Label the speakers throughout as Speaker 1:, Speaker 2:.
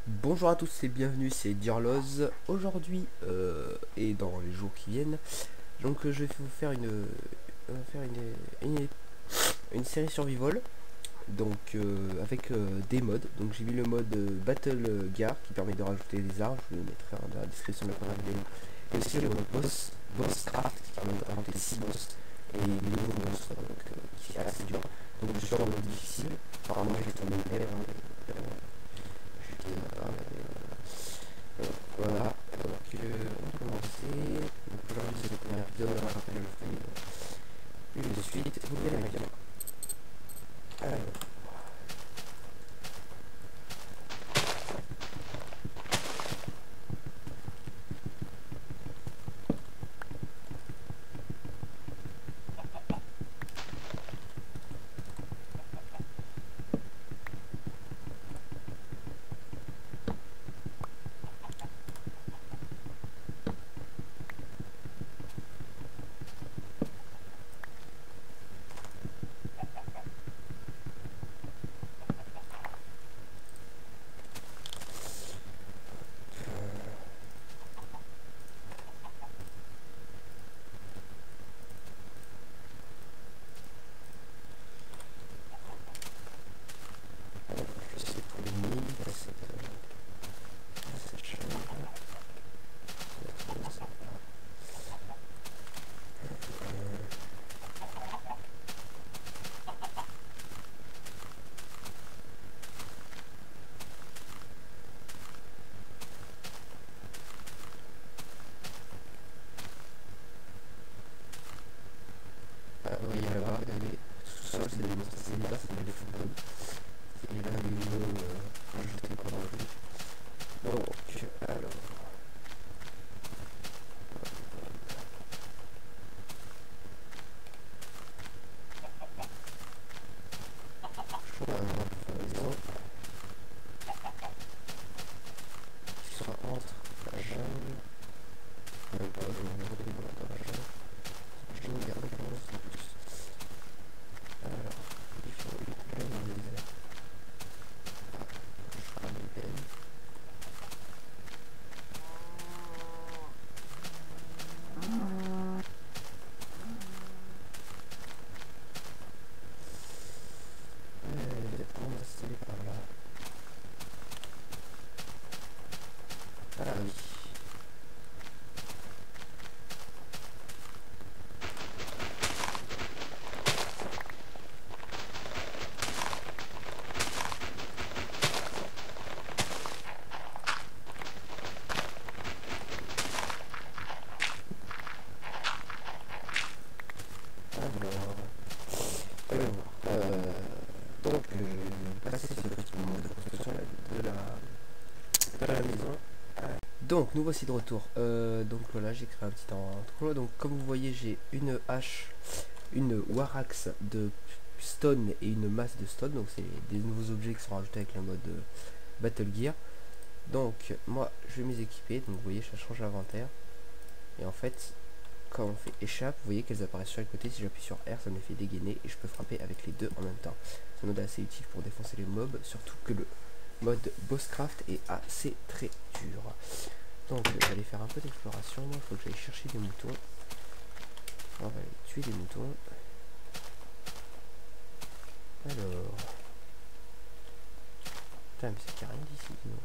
Speaker 1: Bonjour à tous et bienvenue, c'est Dirloz. Aujourd'hui et dans les jours qui viennent, je vais vous faire une série survival, avec des modes. Donc j'ai mis le mode Battle Gear qui permet de rajouter des armes, je vous le mettrai dans la description de la première vidéo. Et aussi le mode Boss Craft qui permet de rajouter 6 boss et des nouveaux monstres qui est assez dur. Donc je suis en mode difficile, apparemment j'ai tombé une lèvre, voilà, donc on va commencer. Donc aujourd'hui c'est le premier épisode, on va rappeler le film. Une de suite, vous verrez bien. Alors, je sais pour les nuits, cette chambre, ça. Oui, là-bas, regardez, tout ça c'est des monstres, c'est bizarre, c'est des fantômes. Et là, des nouveaux rajoutés pendant le jeu. Donc, alors, je vois un maison qui sera entre la jungle. Même pas, je vais regarder dans la jungle. Je vais regarder comment c'est en plus. Alors, il faut une plaine dans le désert. Je ferai une plaine. On va se par là. Ah oui. Alors, donc, je vais passer ce petit moment de construction de la maison. Donc, nous voici de retour. Donc voilà, j'ai créé un petit endroit. Donc, comme vous voyez, j'ai une hache, une warax de stone et une masse de stone. Donc, c'est des nouveaux objets qui sont rajoutés avec le mode Battle Gear. Donc, moi, je vais m'équiper. Donc, vous voyez, ça change l'inventaire. Et en fait, quand on fait échappe, vous voyez qu'elles apparaissent sur le côté. Si j'appuie sur R, ça me les fait dégainer et je peux frapper avec les deux en même temps. C'est un mode assez utile pour défoncer les mobs, surtout que le mode Bosscraft est assez très dur. Donc j'allais faire un peu d'exploration. Il faut que j'aille chercher des moutons. On va aller tuer des moutons. Alors, putain, mais c'est qu'il n'y a rien d'ici donc.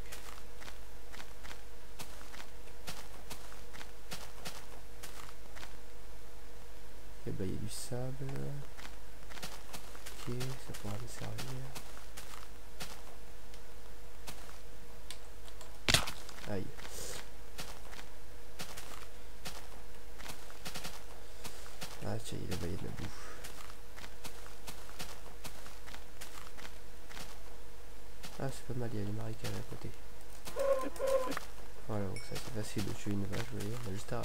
Speaker 1: Et bah il y a du sable. Ok, ça pourra me servir. Aïe. Ah tiens, là-bas il y a de la bouffe. Ah c'est pas mal, il y a les marécages à côté. Voilà, donc ça c'est facile de tuer une vache, vous voyez, on a juste à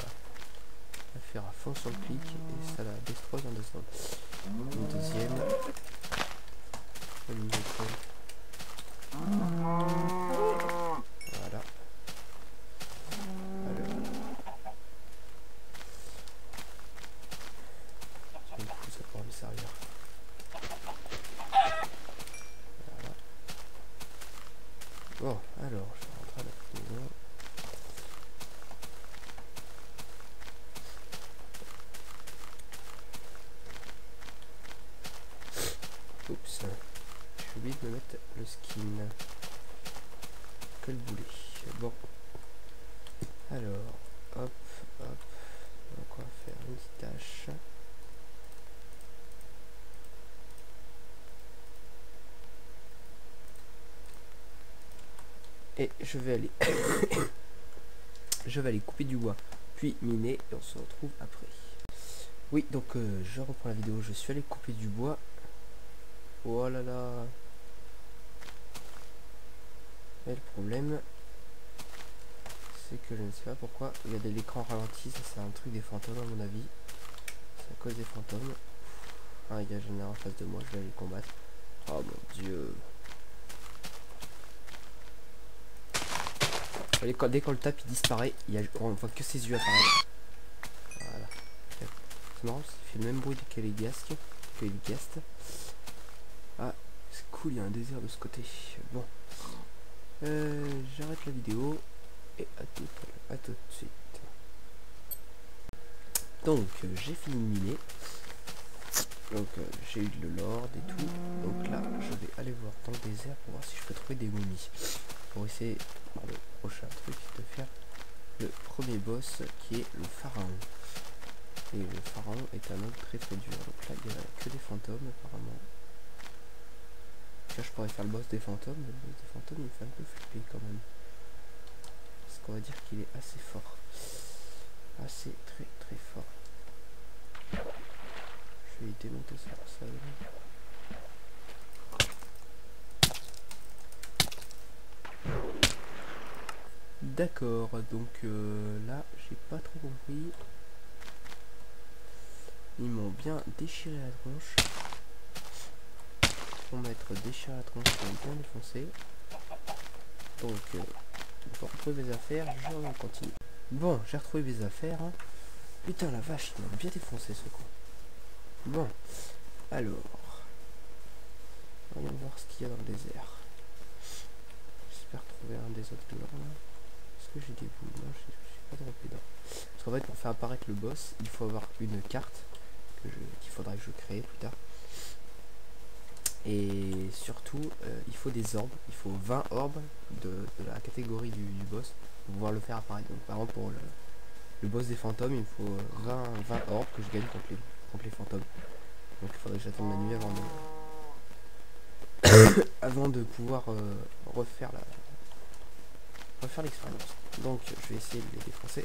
Speaker 1: faire à fond sur le clic et ça la destroy en 2 secondes. Une deuxième. Une deuxième. Voilà. Alors. Du coup ça pourra me servir. Voilà. Bon, alors, je vais rentrer à la maison. Oups, j'ai oublié de me mettre le skin. Que le boulet. Bon. Alors, hop, hop. Donc on va faire une petite tâche. Et je vais aller je vais aller couper du bois, puis miner, et on se retrouve après. Oui, donc je reprends la vidéo, je suis allé couper du bois. Oh là là. Et le problème, c'est que je ne sais pas pourquoi. Regardez l'écran ralenti, ça c'est un truc des fantômes à mon avis. C'est à cause des fantômes. Ah, il y a un en face de moi, je vais aller combattre. Oh mon dieu. Dès qu'on le tape, il disparaît. On voit que ses yeux apparaître. Voilà. C'est marrant, il fait le même bruit que les ghasts. Ah, c'est cool, il y a un désert de ce côté. Bon. J'arrête la vidéo. Et à tout de suite. Donc, j'ai fini de miner. Donc, j'ai eu de l'or et tout. Donc là, je vais aller voir dans le désert pour voir si je peux trouver des momies. Pour essayer, dans le prochain truc, de faire le premier boss qui est le pharaon. Et le pharaon est un homme très très dur. Donc là, il n'y a que des fantômes apparemment. Là, je pourrais faire le boss des fantômes. Le boss des fantômes, il fait un peu flipper quand même. Parce qu'on va dire qu'il est assez fort. Assez très très fort. Je vais démonter ça pour ça. D'accord, donc là, j'ai pas trop compris. Ils m'ont bien déchiré la tronche. Pour m'être déchiré la tronche, ils m'ont bien défoncé. Donc, pour retrouver mes affaires, je continue. Bon, j'ai retrouvé mes affaires. Hein. Putain, la vache, il m'a bien défoncé ce coup. Bon, alors. Voyons voir ce qu'il y a dans le désert. J'espère trouver un des autres dehors là. Est-ce que j'ai des boules? Non, je suis pas droppé dedans. Parce qu'en fait, pour faire apparaître le boss, il faut avoir une carte qu'il faudra que je crée plus tard. Et surtout, il faut des orbes. Il faut 20 orbes de la catégorie du boss pour pouvoir le faire apparaître. Donc, par exemple, pour le boss des fantômes, il faut 20 orbes que je gagne contre les fantômes. Donc, il faudrait que j'attende la nuit avant de pouvoir refaire l'expérience. Donc je vais essayer de les défoncer.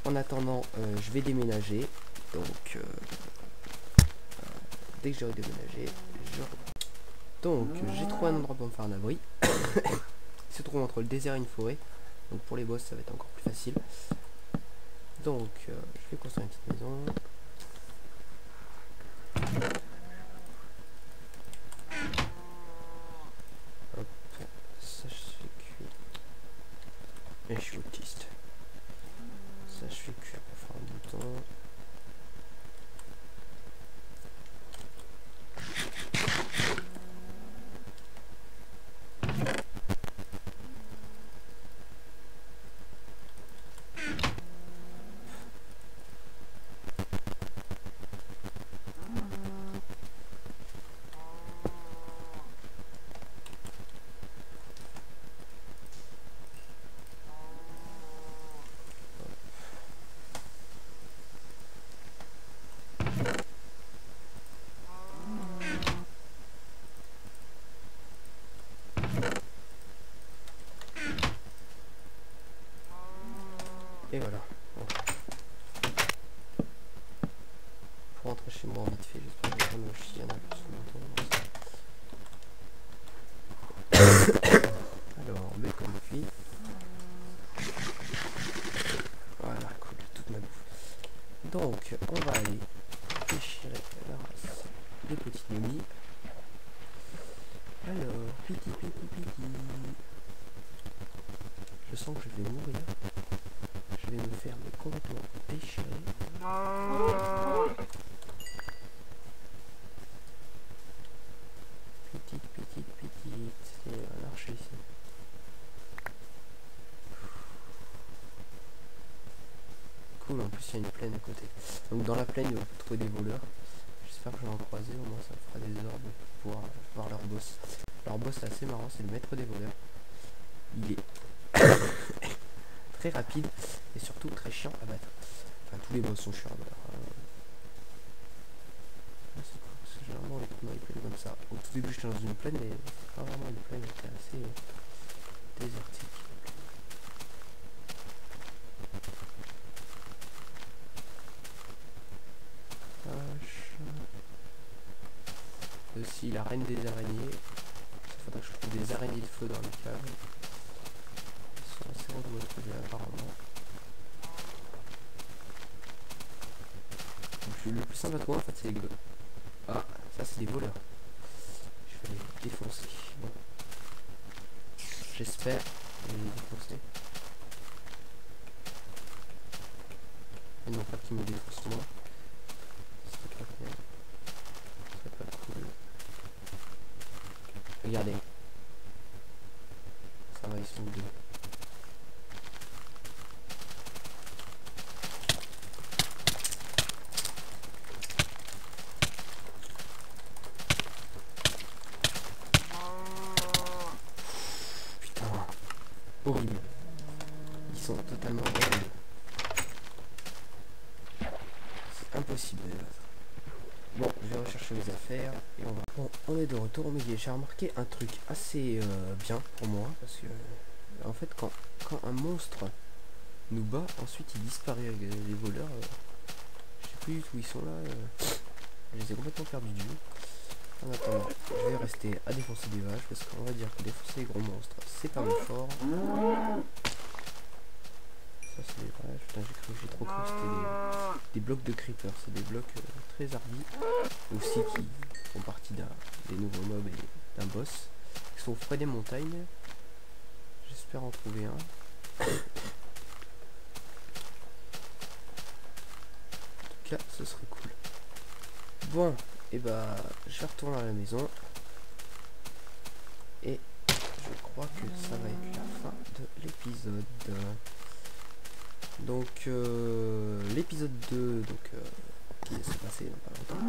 Speaker 1: En attendant, je vais déménager. Donc dès que j'aurai déménagé, je reprends. Donc j'ai trouvé un endroit pour me faire un abri. Il se trouve entre le désert et une forêt. Donc pour les boss ça va être encore plus facile. Donc je vais construire une petite maison. Et je suis autiste. Ça je fais cuire pour faire un bouton. Et voilà. Bon. Pour rentrer chez moi vite fait, j'espère que je vais me chier un peu sur mon tour. Alors, bacon cuit. Voilà, cool, toute ma bouffe. Donc, on va aller déchirer la race des petites momies. Alors, piti. Je sens que je vais mourir. Je vais me faire complètement déchirer. Petite. Il y a un archer ici. en plus il y a une plaine à côté. Donc dans la plaine, on peut trouver des voleurs. J'espère que je vais en croiser, au moins ça me fera des ordres pour pouvoir voir leur boss. Leur boss c'est assez marrant, c'est le maître des voleurs. Il est très rapide et surtout très chiant à battre. Enfin, tous les boss sont chiants à battre. C'est cool, parce que généralement les tournois ils plaines comme ça. Au tout début j'étais dans une plaine, mais c'est pas vraiment une plaine, c'était assez désertique. Aussi la reine des araignées. Il faudra que je trouve des araignées de feu dans les caves. Elles sont assez relous à trouver apparemment. Donc, le plus simple à trouver en fait c'est les... Ah, ça c'est des voleurs. Je vais les défoncer. Bon. J'espère les défoncer. Et non pas qu'ils me défoncent moi. Ce serait pas bien. Ce serait pas cool. Regardez. Ça va, ils sont deux. Putain. Horrible. Ils sont totalement horribles. C'est impossible de les battre. Bon, je vais rechercher mes affaires et on va... Bon, on est de retour, mais j'ai remarqué un truc assez bien pour moi, parce que en fait quand un monstre nous bat, ensuite il disparaît avec les voleurs. Je sais plus du tout où ils sont là. Je les ai complètement perdus du jeu. En attendant, je vais rester à défoncer des vaches, parce qu'on va dire que défoncer les gros monstres, c'est pas mon fort. Ça c'est des vaches. Putain, j'ai trop cru que c'était des blocs de creeper. C'est des blocs très hardis. Aussi qui font partie des nouveaux mobs et d'un boss. Qui sont près des montagnes. J'espère en trouver un. En tout cas, ce serait cool. Bon, et bah, je vais retourner à la maison. Et je crois que ça va être la fin de l'épisode. Donc, l'épisode 2, donc, qui s'est passé il n'y a pas longtemps.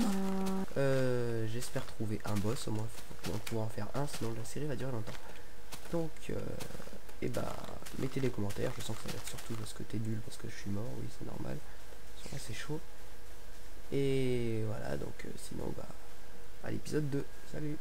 Speaker 1: J'espère trouver un boss, au moins pour pouvoir en faire un, sinon la série va durer longtemps. Donc, et bah, mettez des commentaires. Je sens que ça va être surtout parce que t'es nul, parce que je suis mort, oui, c'est normal. C'est chaud. Et voilà, donc sinon, bah, à l'épisode 2. Salut!